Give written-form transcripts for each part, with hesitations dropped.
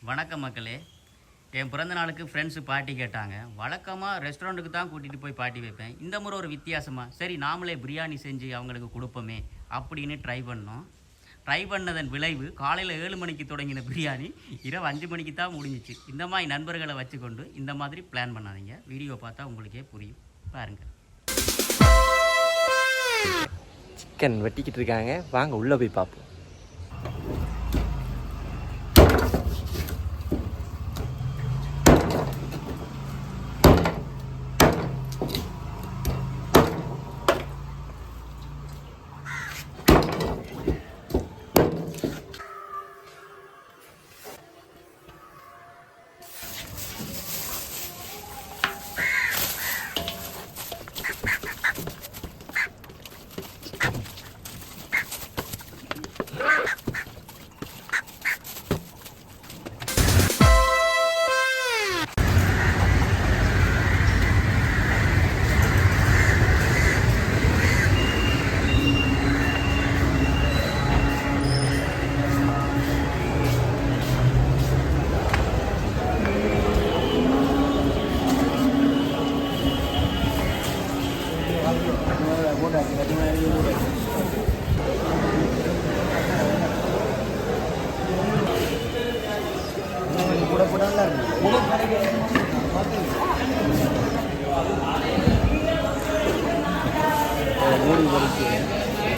வணக்கம் மக்களே. என் பிறந்த நாளுக்கு ஃப்ரெண்ட்ஸு பார்ட்டி கேட்டாங்க. வழக்கமாக ரெஸ்டாரண்ட்டுக்கு தான் கூட்டிகிட்டு போய் பார்ட்டி வைப்பேன். இந்த முறை ஒரு வித்தியாசமாக சரி நாமளே பிரியாணி செஞ்சு அவங்களுக்கு கொடுப்போமே அப்படின்னு ட்ரை பண்ணோம். ட்ரை பண்ணதன் விளைவு காலையில் 7 மணிக்கு தொடங்கின பிரியாணி இரவு 5 மணிக்கு தான் முடிஞ்சிச்சு. இந்த மாதிரி நண்பர்களை வச்சுக்கொண்டு இந்த மாதிரி பிளான் பண்ணாதீங்க. வீடியோ பார்த்தா உங்களுக்கே புரியும், பாருங்கள். சிக்கன் வெட்டிக்கிட்டு இருக்காங்க, வாங்க உள்ளே போய் பார்ப்போம்.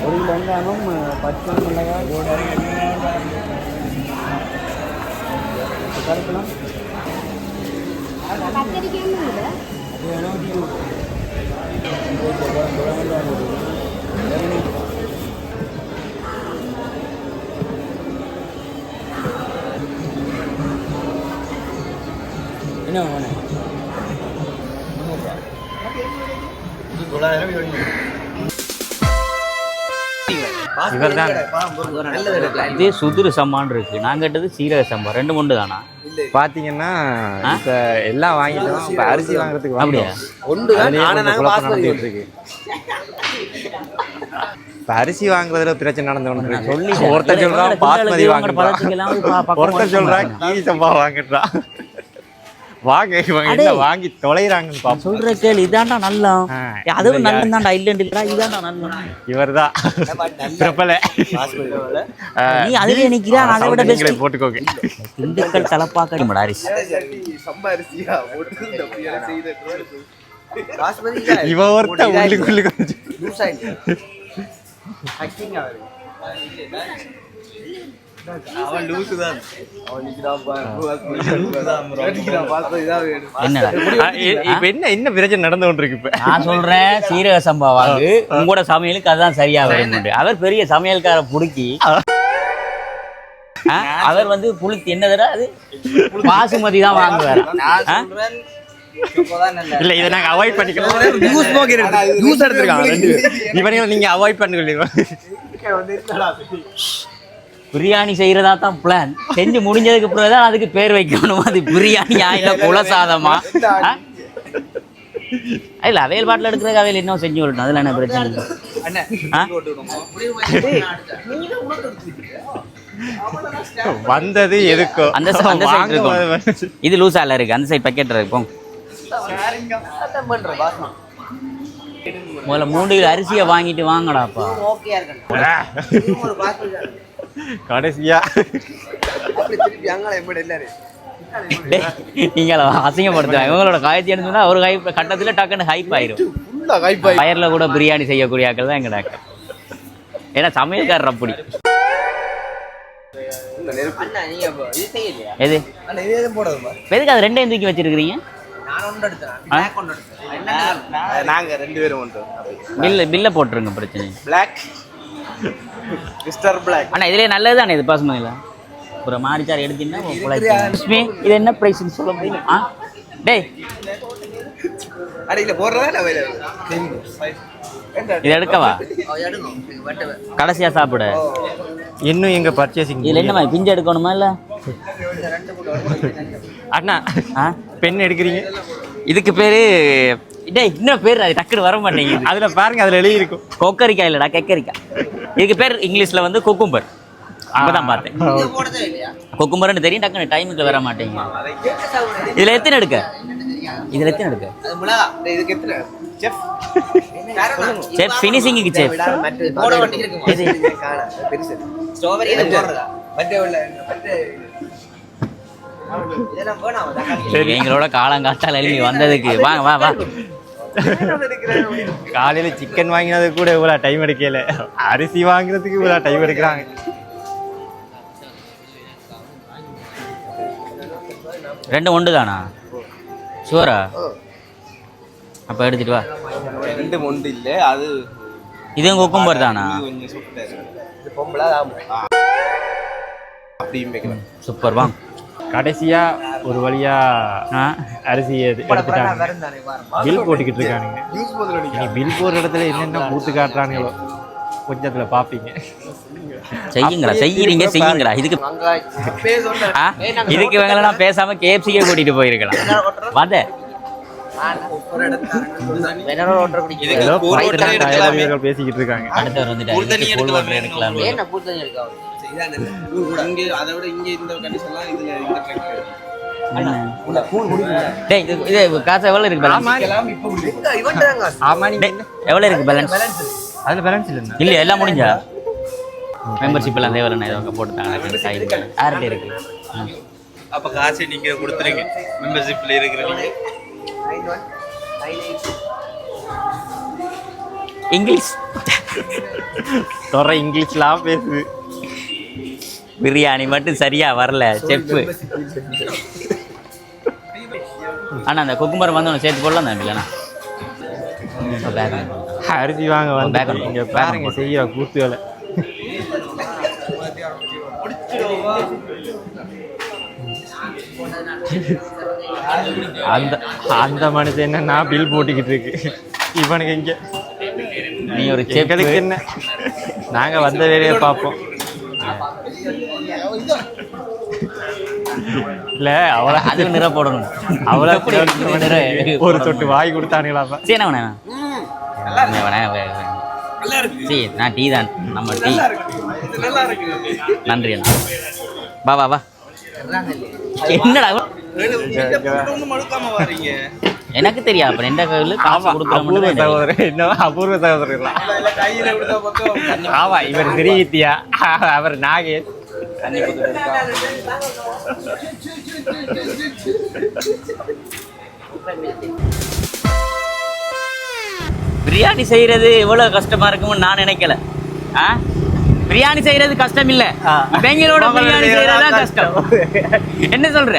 ஒரு கிலோ வெங்காயம் 10 மிளகாய் கருக்கலாம் என்ன வேணும்? 900 இவர்தான் இதே சுதுரு சம்மான் இருக்கு. நான் கேட்டது சீரக சம்பா. 2 மொண்டு தானா? பார்த்தீங்கன்னா இப்போ எல்லாம் வாங்கிட்டோம். இப்போ அரிசி வாங்குறதுக்கு அப்படியா? நடந்துட்டு இருக்கு. இப்போ அரிசி வாங்குறதுல பிரச்சனை நடந்து சொல்லி ஒருத்தர் சொல்றான் பாஸ்மதி வாங்குறான், ஒருத்தர் சொல்றான் கீரி சம்பா வாங்கிட்டான். வாங்கி தொலைறாங்க. சொல்ற கேள், இதாண்டா நல்லா, அதுவும் நல்லதாண்டா. இல்லண்டா, இதாண்டா நல்லா. இவர்தான் பிரபல. நீ அதுலயே நிக்கிறா, அதை விட பெஸ்ட் போட்டுக்கோங்க. திண்டுக்கல் தலப்பாக்கடி மடாரிஸ் இவ ஒருத்த உள்ளுக்குள்ள அவன் லூசு தான். என்ன பிரச்சனை நடந்து கொண்டு இருக்கு? இப்ப நான் சொல்றேன் சீரக சம்பா வாங்கு, உங்களோட சமையலுக்கு அதுதான் சரியா வரும். அவர் பெரிய சமையல்கார புடுக்கி, அவர் வந்து புளுத்தி என்ன தர அது பாசுமதி தான் வாங்குவார். இல்ல இதை நாங்க அவாய்ட் பண்ணிக்கலாம். இவனையும் நீங்க அவாய்ட் பண்ணிக்கலாம். பிரியாணி செய்யறதா தான் பிளான். செஞ்சு முடிஞ்சதுக்கு பிறகு தான் அதுக்கு பேர் வைக்கணும். அது பிரியாணியா இல்ல குலசாதமா? இல்ல அவையல் பாட்டில் எடுக்கிறதுக்கு அவையில் இன்னும் செஞ்சு விடணும். அதுல என்ன பிரச்சனை இல்லை. வந்தது எதுக்கோ அந்த சைடு இருக்கும். இது லூசால இருக்கு, அந்த சைடு பக்கெட் இருக்கும். முதல்ல 3 கிலோ அரிசியை வாங்கிட்டு வாங்கடாப்பா. கடைசியா நீங்க அசிங்கப்படுத்துவாங்க. உங்களோட காயத்தின்னு சொன்னா ஒரு ஹைப் கட்டத்துல டக்குன்னு ஹைப் ஆயிரும். ஃபயர்ல கூட பிரியாணி செய்யக்கூடிய ஆக்கள் தான் எங்க டாக்டர். ஏன்னா சமையல்காரர் அப்படி. எது எதுக்கு அது 2 தூக்கி வச்சிருக்கீங்க? பில்ல போட்டுருங்க, பிரச்சனை. அண்ணா இதுலேயே நல்லது தானே இது பாசுமதியில். ஒரு மாரிச்சார் எடுத்தீங்கன்னா இது என்ன ப்ரைஸ்ன்னு சொல்ல முடியும்? டேய் இது எடுக்கவா? கடைசியா சாப்பிட இன்னும் எங்க பர்ச்சேசிங் இதில் என்னமா பிஞ்சு எடுக்கணுமா? இல்லை அண்ணா பெண் எடுக்கிறீங்க, இதுக்கு பேரு டேய் இன்னும் பேர் அது டக்குன்னு வர மாட்டேங்குது. அதுல பாருங்க, அதுல எழுதி இருக்கும் கொக்கரிக்காய் இல்லடா, கெக்கரிக்காய். இதுக்கு பேர் இங்கிலீஷ்ல வந்து குக்கும்பர். அப்பதான் பார்த்தேன். குக்கும்பர்னு தெரியும், டக்குனு டைமுக்கு வர மாட்டேங்க. இதுல எத்தனை எடுக்க? செஃப் ஃபினிஷிங்க்கு செஃப். எங்களோட காலங்காத்தால எழுதி வந்ததுக்கு வாங்க வா வா. காலையில சிக்கன் வாங்கினதுக்கு கூட இவ்வளவு டைம் எடுக்கல, அரிசி வாங்குறதுக்கு இவ்வளவு டைம் எடுக்கிறாங்க. ரெண்டும் ஒன்று தானா? ஷுவரா? அப்போ எடுத்துட்டு வா. ரெண்டும் ஒன்று இல்லை, அது இதுவும் குக்கும்பர் தானா? கொஞ்சம் அப்படியும் சூப்பர் வாங்க. கடைசியா ஒரு வழியா அரிசி எடுத்துட்டாங்க, பில் போட்டுக்கிட்டு இருக்கானுங்க. நீ பில் போடுற இடத்துல என்னென்ன பூத்து காட்டுறானுங்களோ கொஞ்சத்துல பாப்பீங்க. செய்யுங்களா இதுக்கு இவங்களெல்லாம் பேசாம கேஎஃப்சிக்கே கூட்டிட்டு போயிருக்கலாம். வந்த பேசிக்கிட்டு இருக்காங்க. அடுத்தவர் வந்துட்டு காசு எவ்வளவு இருக்கு? எவ்வளவு இருக்கு பேலன்ஸ்? அதுல பேலன்ஸ் இல்ல எல்லாம் முடிஞ்சா மெம்பர்ஷிப் எல்லாம் தேவையான போட்டுட்டாங்க. யார்கிட்ட இருக்கு? அப்ப காசை நீங்க கொடுத்துருங்க. மெம்பர்ஷிப்ல இருக்கிறீங்க. இங்கிலீஷ் தொடர இங்கிலீஷ்லாம் பேசுது. பிரியாணி மட்டும் சரியா வரல செப்பு. ஆனா அந்த குக்கும்பர் வந்து ஒன்று சேர்த்து போடலாம் தான் இல்லைண்ணா. அரிசி வாங்க வந்து இங்க பாருங்க செய்யற கூத்துகளை. அந்த அந்த மனுஷன் என்னன்னா பில் போட்டுக்கிட்டு இருக்கு. இவனுக்கு இங்க நீ ஒரு செக்களுக்கு என்ன, நாங்க வந்த வேலையை பார்ப்போம். இல்ல அவளை அது நிற போடணும். அவளை ஒரு தொட்டு வாய் கொடுத்தானுங்களா? சரி நான் டீ தான், நம்ம டீ. நன்றி அண்ணா. வா வா வா. என்னடா எனக்கு தெரியாது. அப்புறம் எந்த கையில் காசு கொடுக்குற சகோதரர் என்ன அபூர்வ சகோதரர்களா? ஆமா, இவர் திரிவித்தியா, அவர் நாகேஷ். பிரியாணி செய்யறது எவ்வளவு கஷ்டமா இருக்கும்னு நான் நினைக்கல. பிரியாணி செய்யறது கஷ்டம் இல்ல, பெங்களோட பிரியாணி செய்யறதுதான் கஷ்டம். என்ன சொல்ற?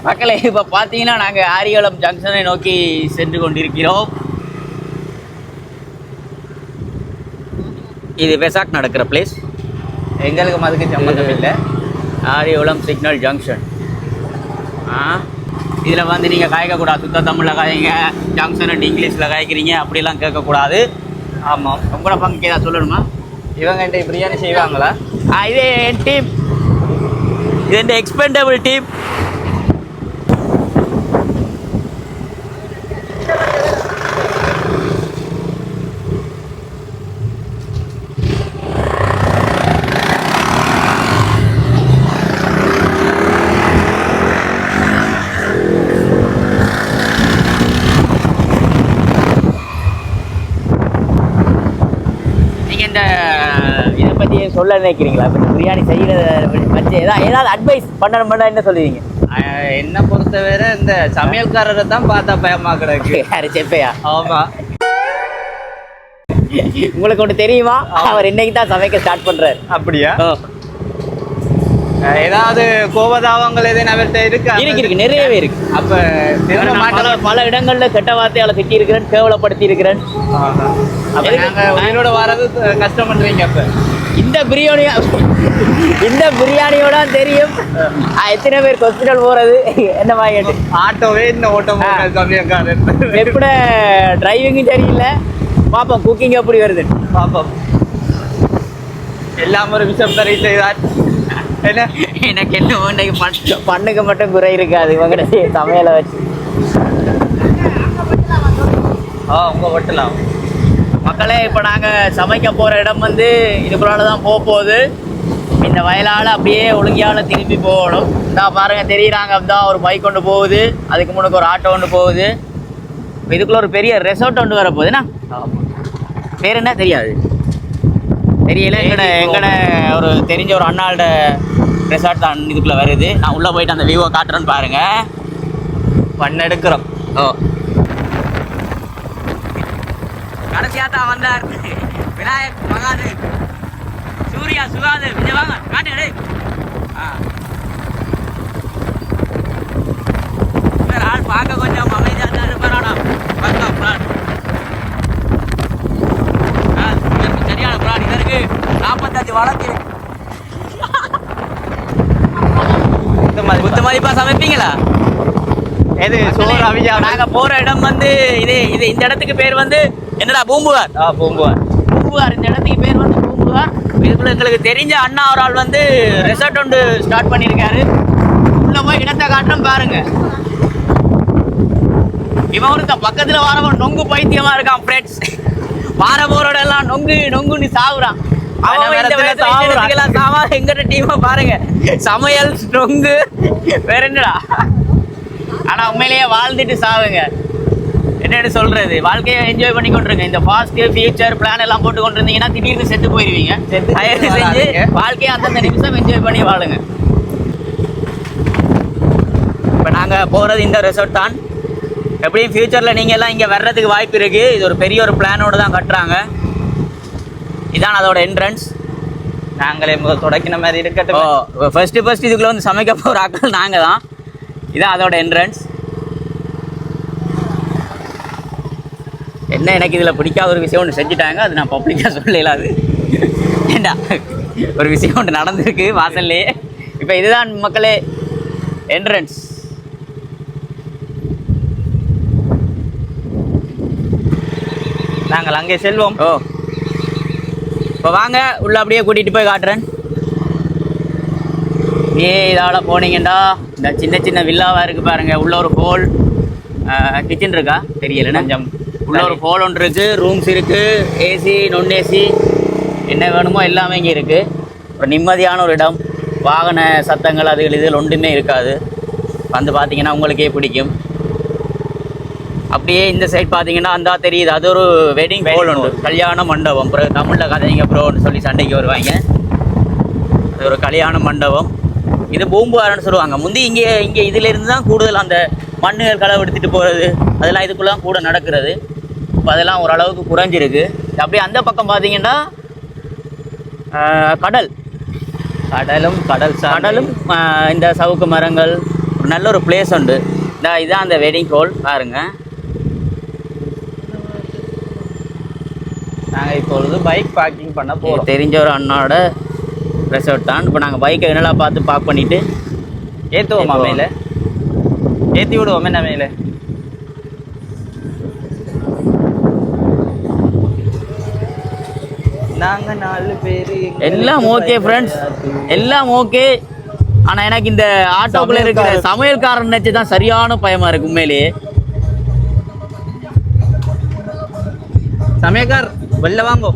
மக்களே, இப்ப பாத்தீங்கன்னா நாங்க ஆரியகுளம் ஜங்ஷனை நோக்கி சென்று கொண்டிருக்கிறோம். இது வெசாக் நடக்கிற பிளேஸ். எங்களுக்கும் அதுக்கு சம்மந்தம் இல்லை. Ariyakulam signal junction. இதில் வந்து நீங்கள் காய்க்கக்கூடாது. சுத்த தமிழில் காய்ங்க, ஜங்ஷன் இங்கிலீஷில் காய்க்கிறீங்க அப்படிலாம் கேட்கக்கூடாது. ஆமாம், உங்களோட பங்கு ஏதாவது சொல்லணுமா? இவங்க என்கிட்ட பிரியாணி செய்வாங்களா? இது என் டீம், இது என் எக்ஸ்பெண்டபிள் டீம். இதை பற்றி சொல்ல நினைக்கிறீங்களா? இப்போ பிரியாணி செய்கிறத பற்றி ஏதாவது அட்வைஸ் பண்ணணும்னா என்ன சொல்லுவீங்க? என்ன பொறுத்தவரை இந்த சமையல்காரரை தான் பார்த்தா பயமா கிடக்கு. யாரு? செப்பையா? ஆமாம். உங்களுக்கு ஒன்று தெரியுமா? அவர் இன்னைக்கு தான் சமைக்க ஸ்டார்ட் பண்ணுறாரு. அப்படியா? ஏதாவது கோபதாபங்கள் எதுவும் அவர்கிட்ட இருக்கு? நிறையவே இருக்கு. அப்போ பல இடங்கள்ல கெட்ட வார்த்தையால திட்டி இருக்கிறேன், கேவலப்படுத்தி இருக்கிறேன். உயிரோட வர்றது கஷ்டம் பண்றீங்க. அப்ப இந்த பிரியாணியோட தெரியும் எத்தனை பேர் ஹாஸ்பிட்டல் போறது. என்ன மாதிரி ஆட்டோவே இன்னும் ஓட்டம் சமயக்காரன். எப்படி டிரைவிங்கும் சரியில்லை. பாப்போம் குக்கிங் எப்படி வருது பாப்போம். எல்லாம் ஒரு விஷயம் தரை செய்தார். என்ன எனக்கு என்ன பண்ணுக்கு மட்டும் குறை இருக்காது இவங்க சமையலை வச்சு. உங்க ஒட்டலாம். மக்களே இப்போ நாங்கள் சமைக்க போகிற இடம் வந்து இதுக்குள்ளால தான் போக போகுது. இந்த வயலால் அப்படியே ஒழுங்கியால் திரும்பி போகணும். இதான் பாருங்க தெரியுறாங்க, அப்படிதான் ஒரு பைக் கொண்டு போகுது, அதுக்கு முன்னுக்கு ஒரு ஆட்டோ ஒன்று போகுது. இதுக்குள்ள ஒரு பெரிய ரெசார்ட் ஒன்று வர போகுதுண்ணா. பேர் என்ன தெரியாது, தெரியல. எங்கட ஒரு தெரிஞ்ச ஒரு அண்ணாவோட ரெசார்ட் தான் இதுக்குள்ளே வருது. நான் உள்ளே போயிட்டு அந்த வியூவை காட்டுறேன்னு பாருங்கள். பண்ணெடுக்கிறோம். ஓ கடைசியாக தான் வந்தார் விநாயக் மகாதேவ், சூர்யா சுகாதேவ். இங்கே வாங்க காட்டுங்க. ஆள் பார்க்க கொஞ்சம் அமைதியாக தான் இருப்பாராடா. சரியான பிராணி இதற்கு 45 வழக்கு. குத்து மதிப்பா சமைப்பீங்களா? எது சோறு அவிஜா? நாங்கள் போகிற இடம் வந்து இந்த இடத்துக்கு பேர் வந்து என்னடா பூம்புகார். பூம்புகார் இந்த இடத்துக்கு பேர் வந்து பூம்புகார். இதுக்குள்ள எங்களுக்கு தெரிஞ்ச அண்ணா ஒரு ஆள் வந்து ரெசார்ட் ஒன்று ஸ்டார்ட் பண்ணியிருக்காரு. உள்ள போய் இடத்தை காட்டுறோம் பாருங்க. இவன் ஒருத்த பக்கத்தில் வரவன் நொங்கு பைத்தியமா இருக்கான் ஃப்ரெண்ட்ஸ். வார போரோட எல்லாம் நொங்குன்னு சாவுறான். எங்கிட்ட டீமை பாருங்க, சமையல் நொங்கு வேற என்னடா. ஆனா உண்மையிலேயே வாழ்ந்துட்டு சாவுங்க. என்னன்னு சொல்றது, வாழ்க்கையை என்ஜாய் பண்ணி கொண்டிருங்க. இந்த பாஸ்ட் ஃபியூச்சர் பிளான் எல்லாம் போட்டு கொண்டு இருந்தீங்கன்னா திடீர்னு செத்து போயிருவீங்க. தயவு செஞ்சு வாழ்க்கையை அந்தந்த நிமிஷம் என்ஜாய் பண்ணி வாழுங்க. இப்போ நாங்கள் போகிறது இந்த ரெசார்ட் தான். எப்படியும் ஃபியூச்சரில் நீங்கள் எல்லாம் இங்கே வர்றதுக்கு வாய்ப்பு இருக்குது. இது ஒரு பெரிய ஒரு பிளானோடு தான் கட்டுறாங்க. இதான் அதோட என்ட்ரன்ஸ். நாங்களே தொடக்கின மாதிரி இருக்கட்டும். ஓ ஃபஸ்ட்டு இதுக்குள்ளே வந்து சமைக்க போகிற ஆட்கள் நாங்கள் தான். இதான் அதோட என்ட்ரன்ஸ். என்ன எனக்கு இதில் பிடிக்காத ஒரு விஷயம் ஒன்று செஞ்சுட்டாங்க, அது நான் பப்ளிக்காக சொல்லல. அது ஏண்டா ஒரு விஷயம் ஒன்று நடந்திருக்கு வாசல்லையே. இப்போ இதுதான் மக்களே என்ட்ரன்ஸ். நாங்கள் அங்கே செல்வோம். ஓ இப்போ வாங்க உள்ள அப்படியே கூட்டிகிட்டு போய் காட்டுறேன். இதால் போனீங்கண்டா இந்த சின்ன வில்லாவாக இருக்குது பாருங்கள். உள்ள ஒரு ஹோல் கிச்சன் இருக்கா தெரியல, கொஞ்சம் உள்ள ஒரு ஹோல் ஒன்று இருக்குது. ரூம்ஸ் இருக்குது, ஏசி நான் ஏசி என்ன வேணுமோ எல்லாமே இங்கே இருக்குது. ஒரு நிம்மதியான ஒரு இடம். வாகன சத்தங்கள் அதுகள் இதில் ஒன்றுமே இருக்காது. வந்து பார்த்தீங்கன்னா உங்களுக்கே பிடிக்கும். அப்படியே இந்த சைட் பார்த்தீங்கன்னா அந்த தெரியுது, அது ஒரு வெட்டிங் ஹால் உண்டு, கல்யாண மண்டபம். அப்புறம் தமிழில் கதைங்க ப்ரோன்னு சொல்லி சண்டைக்கு வருவாங்க. அது ஒரு கல்யாண மண்டபம். இது பூம்புகார்னு சொல்லுவாங்க. முந்தி இங்கே இதிலேருந்து தான் கூடுதல் அந்த மண்ணுகள் களவு எடுத்துகிட்டு போகிறது அதெல்லாம் இதுக்குள்ளே கூட நடக்கிறது. இப்போ அதெல்லாம் ஓரளவுக்கு குறைஞ்சிருக்கு. அப்படியே அந்த பக்கம் பார்த்தீங்கன்னா கடலும் இந்த சவுக்கு மரங்கள், ஒரு நல்ல ஒரு பிளேஸ் உண்டு. இதான் அந்த வெட்டிங் ஹால் பாருங்க. நாங்கள் இப்பொழுது பைக் பார்க்கிங் பண்ண போகிறோம். தெரிஞ்ச ஒரு அண்ணாவோட ரெசார்ட் தான். இப்போ நாங்கள் பைக்கை என்னெல்லாம் பார்த்து பார்க் பண்ணிவிட்டு ஏற்றுவோமா மேலே, ஏற்றி விடுவோம் என்ன மேலே. நாங்கள் 4 பேர் எல்லாம் ஓகே ஃப்ரெண்ட்ஸ், எல்லாம் ஓகே. ஆனால் எனக்கு இந்த ஆட்டோக்குள்ளே இருக்கிற சமையல்காரன் நினச்சி தான் சரியான பயமாக இருக்குது உண்மையிலேயே. சமயக்கார் வெளில வாங்கோ.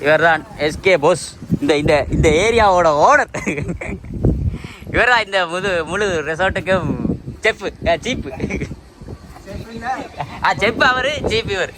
இவர்தான் எஸ்கே போஸ், இந்த இந்த இந்த ஏரியாவோட ஓனர். இவர்தான் இந்த முழு ரெசார்ட்டுக்கும் செஃப், சீப்பு. செஃப் அவரு, சீப் இவர்.